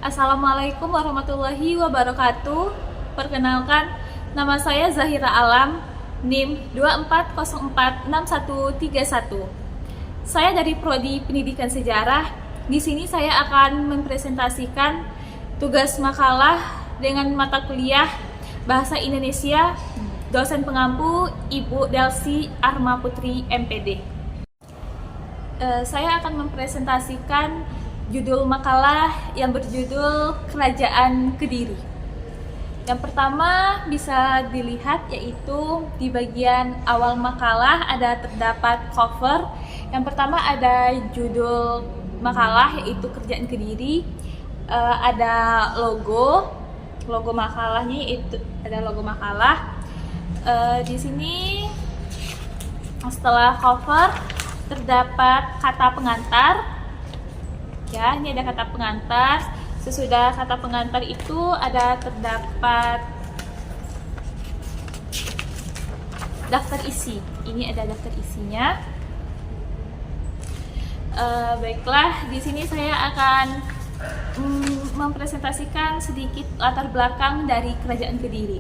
Assalamualaikum warahmatullahi wabarakatuh. Perkenalkan, nama saya Zahira Alam, NIM 24046131. Saya dari Prodi Pendidikan Sejarah. Di sini saya akan mempresentasikan tugas makalah dengan mata kuliah Bahasa Indonesia, dosen pengampu Ibu Delsi Arma Putri, MPD. Saya akan mempresentasikan judul makalah yang berjudul Kerajaan Kediri. Yang pertama bisa dilihat yaitu di bagian awal makalah terdapat cover. Yang pertama ada judul makalah yaitu Kerajaan Kediri. Ada logo makalahnya, itu ada logo makalah. Di sini setelah cover terdapat kata pengantar. Ya, ini ada kata pengantar. Sesudah kata pengantar itu terdapat daftar isi. Ini ada daftar isinya. Baiklah, di sini saya akan mempresentasikan sedikit latar belakang dari Kerajaan Kediri.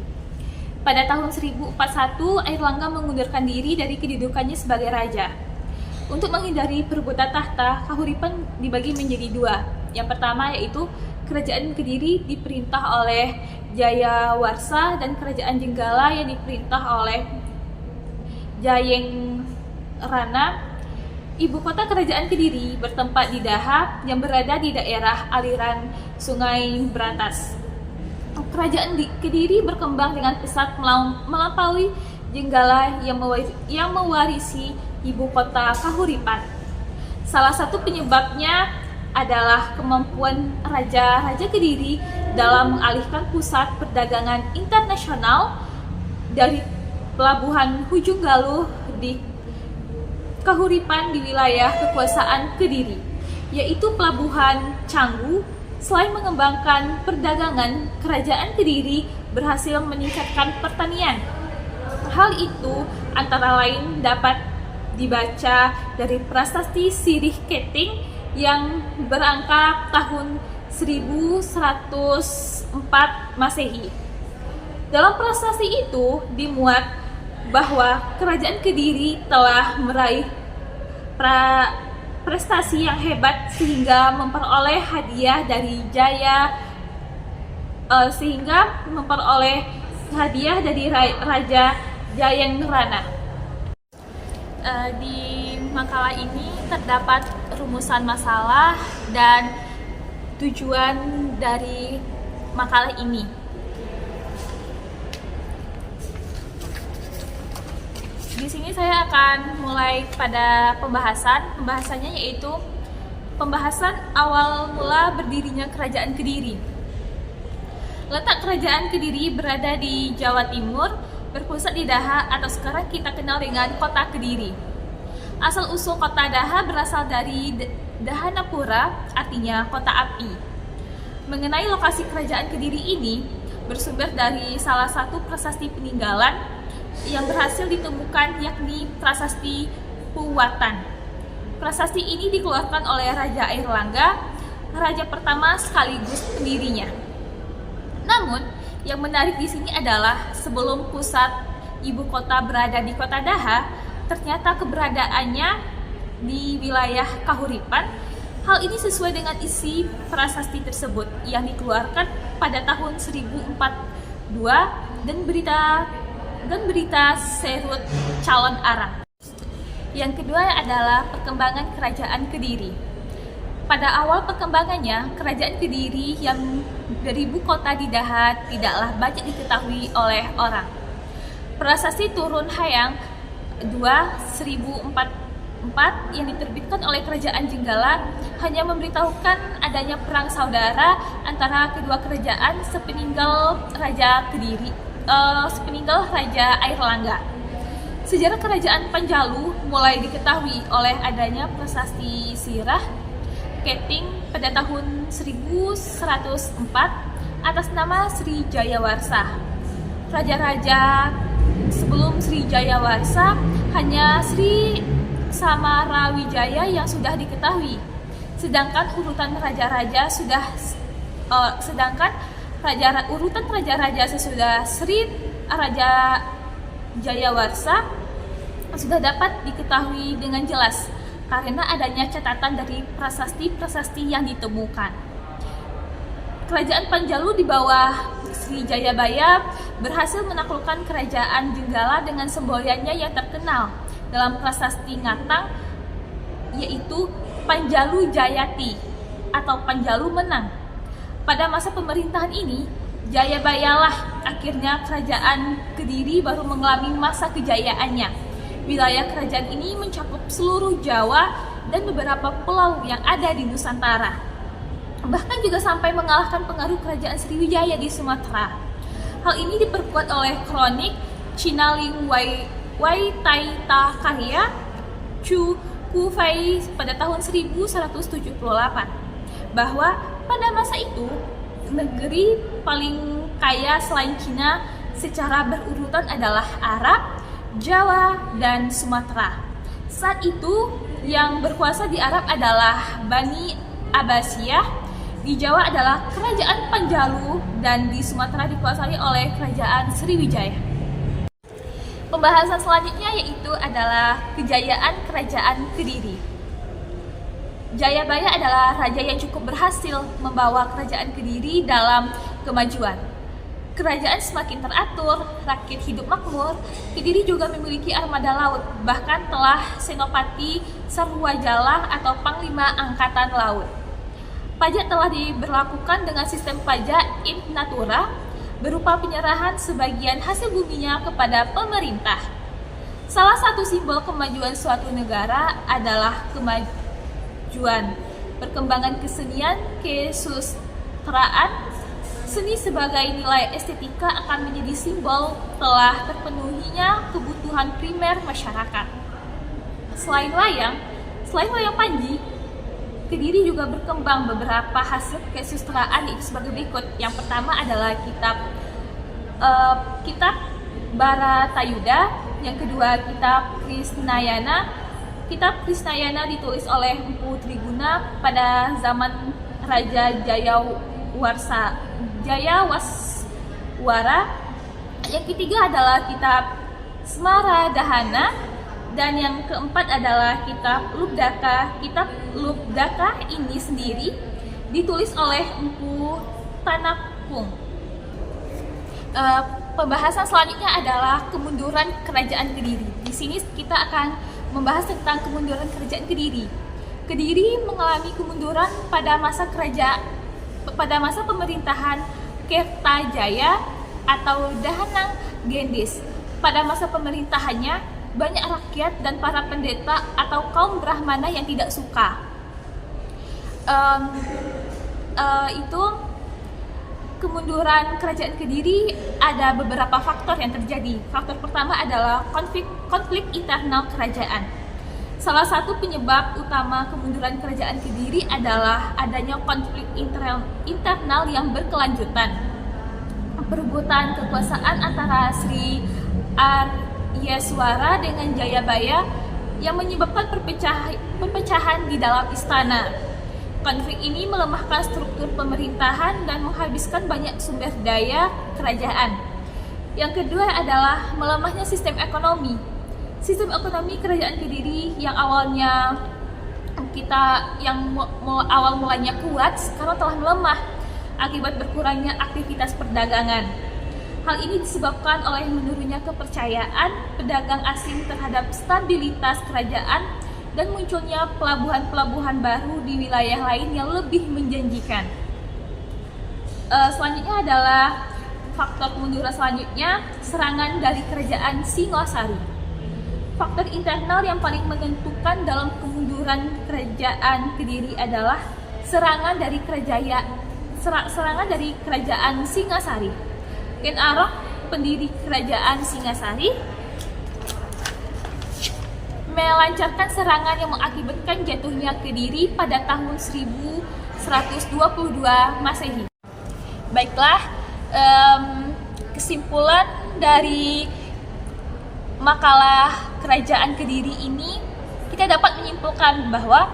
Pada tahun 1041, Airlangga mengundurkan diri dari kedudukannya sebagai raja. Untuk menghindari perebutan tahta, Kahuripan dibagi menjadi dua. Yang pertama yaitu Kerajaan Kediri diperintah oleh Jayawarsa dan Kerajaan Jenggala yang diperintah oleh Jayeng Rana. Ibu kota Kerajaan Kediri bertempat di Daha yang berada di daerah aliran Sungai Brantas. Kerajaan Kediri berkembang dengan pesat melampaui Jenggala yang mewarisi ibu kota Kahuripan. Salah satu penyebabnya adalah kemampuan Raja Kediri dalam mengalihkan pusat perdagangan internasional dari pelabuhan Hujung Galuh di Kahuripan di wilayah kekuasaan Kediri, yaitu pelabuhan Canggu. Selain mengembangkan perdagangan, Kerajaan Kediri berhasil meningkatkan pertanian. Hal itu antara lain dapat dibaca dari prasasti Sirih Keting yang berangka tahun 1104 Masehi. Dalam prasasti itu dimuat bahwa Kerajaan Kediri telah meraih prestasi yang hebat sehingga memperoleh hadiah dari Raja Jayeng Rana. Di makalah ini terdapat rumusan masalah dan tujuan dari makalah ini. Di sini saya akan mulai pada pembahasannya yaitu pembahasan awal mula berdirinya Kerajaan Kediri. Letak Kerajaan Kediri berada di Jawa Timur, berpusat di Daha atau sekarang kita kenal dengan Kota Kediri. Asal-usul kota Daha berasal dari Dahanapura, artinya kota api. Mengenai lokasi Kerajaan Kediri ini bersumber dari salah satu prasasti peninggalan yang berhasil ditemukan, yakni Prasasti Puwatan. Prasasti ini dikeluarkan oleh Raja Airlangga, raja pertama sekaligus pendirinya. Namun, yang menarik di sini adalah sebelum pusat ibu kota berada di kota Daha, ternyata keberadaannya di wilayah Kahuripan. Hal ini sesuai dengan isi prasasti tersebut yang dikeluarkan pada tahun 1042 dan berita Serut Calon Arang. Yang kedua adalah perkembangan Kerajaan Kediri. Pada awal perkembangannya, Kerajaan Kediri yang beribu kota di Daha tidaklah banyak diketahui oleh orang. Prasasti Turun Hayang 1044 yang diterbitkan oleh Kerajaan Jenggala hanya memberitahukan adanya perang saudara antara kedua kerajaan sepeninggal Raja Airlangga. Sejarah Kerajaan Panjalu mulai diketahui oleh adanya prasasti Sirah Keting pada tahun 1104 atas nama Sri Jayawarsa. Raja-raja sebelum Sri Jayawarsa hanya Sri Samarawijaya yang sudah diketahui. Sedangkan urutan raja-raja sudah Sedangkan urutan raja-raja sesudah Sri Raja Jayawarsa sudah dapat diketahui dengan jelas karena adanya catatan dari prasasti-prasasti yang ditemukan. Kerajaan Panjalu di bawah Sri Jayabaya berhasil menaklukkan kerajaan Jenggala dengan semboyannya yang terkenal dalam prasasti Ngatang, yaitu Panjalu Jayati atau Panjalu menang. Pada masa pemerintahan ini, Jayabayalah akhirnya kerajaan Kediri baru mengalami masa kejayaannya. Wilayah kerajaan ini mencakup seluruh Jawa dan beberapa pulau yang ada di Nusantara. Bahkan juga sampai mengalahkan pengaruh kerajaan Sriwijaya di Sumatera. Hal ini diperkuat oleh kronik Cinaling Waitaita Karya Chu Kufei pada tahun 1178 bahwa pada masa itu negeri paling kaya selain Cina secara berurutan adalah Arab, Jawa, dan Sumatera. Saat itu yang berkuasa di Arab adalah Bani Abbasiyah, di Jawa adalah Kerajaan Panjalu, dan di Sumatera dikuasai oleh Kerajaan Sriwijaya. Pembahasan selanjutnya yaitu adalah kejayaan Kerajaan Kediri. Jayabaya adalah raja yang cukup berhasil membawa kerajaan Kediri dalam kemajuan. Kerajaan semakin teratur, rakyat hidup makmur. Kediri juga memiliki armada laut, bahkan telah Senopati Sarwajala atau Panglima Angkatan Laut. Pajak telah diberlakukan dengan sistem pajak in natura, berupa penyerahan sebagian hasil buminya kepada pemerintah. Salah satu simbol kemajuan suatu negara adalah perkembangan kesenian, kesusastraan. Seni sebagai nilai estetika akan menjadi simbol telah terpenuhinya kebutuhan primer masyarakat. Selain wayang Panji, Kediri juga berkembang beberapa hasil kesusastraan sebagai berikut. Yang pertama adalah kitab Baratayuda, yang kedua kitab Krisnayana. Kitab Krisnayana ditulis oleh Empu Triguna pada zaman Raja Jayawaswara. Yang ketiga adalah kitab Smaradahana, dan yang keempat adalah kitab Lubdaka. Kitab Lubdaka ini sendiri ditulis oleh Empu Tanakung. Pembahasan selanjutnya adalah kemunduran Kerajaan Kediri. Di sini kita akan membahas tentang kemunduran Kerajaan Kediri. Kediri mengalami kemunduran pada masa pemerintahan Kertajaya atau Dahanang Gendis. Pada masa pemerintahannya, banyak rakyat dan para pendeta atau kaum Brahmana yang tidak suka. Kemunduran Kerajaan Kediri ada beberapa faktor yang terjadi. Faktor pertama adalah konflik internal kerajaan. Salah satu penyebab utama kemunduran Kerajaan Kediri adalah adanya konflik internal yang berkelanjutan. Perebutan kekuasaan antara Sri Aryaswara dengan Jayabaya yang menyebabkan perpecahan di dalam istana. Konflik ini melemahkan struktur pemerintahan dan menghabiskan banyak sumber daya kerajaan. Yang kedua adalah melemahnya sistem ekonomi. Sistem ekonomi Kerajaan Kediri yang awalnya awal mulanya kuat, sekarang telah melemah akibat berkurangnya aktivitas perdagangan. Hal ini disebabkan oleh menurunnya kepercayaan pedagang asing terhadap stabilitas kerajaan dan munculnya pelabuhan-pelabuhan baru di wilayah lain yang lebih menjanjikan. Selanjutnya adalah faktor kemunduran selanjutnya, serangan dari Kerajaan Singosari. Faktor internal yang paling menentukan dalam kemunduran Kerajaan Kediri adalah serangan dari Kerajaan Singasari. Ken Arok, pendiri Kerajaan Singasari, melancarkan serangan yang mengakibatkan jatuhnya Kediri pada tahun 1122 Masehi. Baiklah, kesimpulan dari makalah Kerajaan Kediri ini, kita dapat menyimpulkan bahwa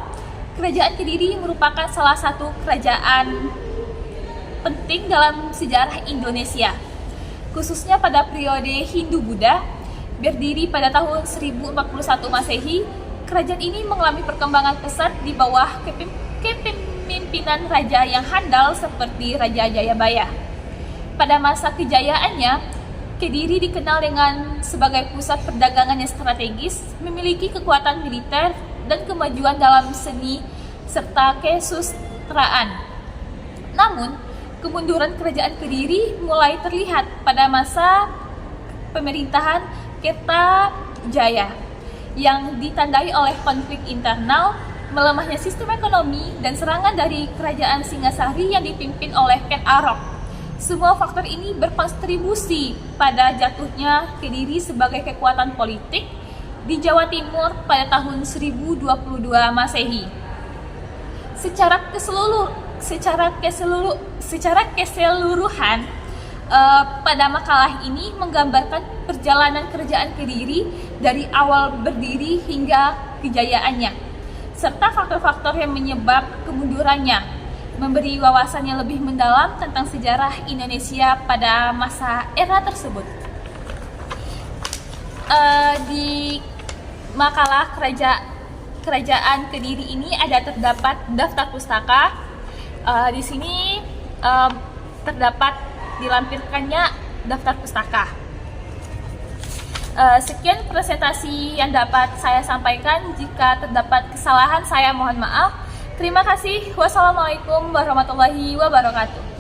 Kerajaan Kediri merupakan salah satu kerajaan penting dalam sejarah Indonesia, khususnya pada periode Hindu-Buddha. Berdiri pada tahun 1041 Masehi, kerajaan ini mengalami perkembangan pesat di bawah kepemimpinan raja yang handal seperti Raja Jayabaya. Pada masa kejayaannya, Kediri dikenal dengan sebagai pusat perdagangan yang strategis, memiliki kekuatan militer dan kemajuan dalam seni serta kesusastraan. Namun, kemunduran kerajaan Kediri mulai terlihat pada masa pemerintahan Kertajaya yang ditandai oleh konflik internal, melemahnya sistem ekonomi, dan serangan dari kerajaan Singasari yang dipimpin oleh Ken Arok. Semua faktor ini berkontribusi pada jatuhnya Kediri sebagai kekuatan politik di Jawa Timur pada tahun 1022 Masehi. Secara keseluruhan, pada makalah ini menggambarkan perjalanan kerajaan Kediri dari awal berdiri hingga kejayaannya, serta faktor-faktor yang menyebab kemundurannya, memberi wawasan yang lebih mendalam tentang sejarah Indonesia pada masa era tersebut. Di makalah kerajaan Kediri ini terdapat daftar pustaka. Di sini terdapat dilampirkannya daftar pustaka. Sekian presentasi yang dapat saya sampaikan. Jika terdapat kesalahan, saya mohon maaf. Terima kasih. Wassalamualaikum warahmatullahi wabarakatuh.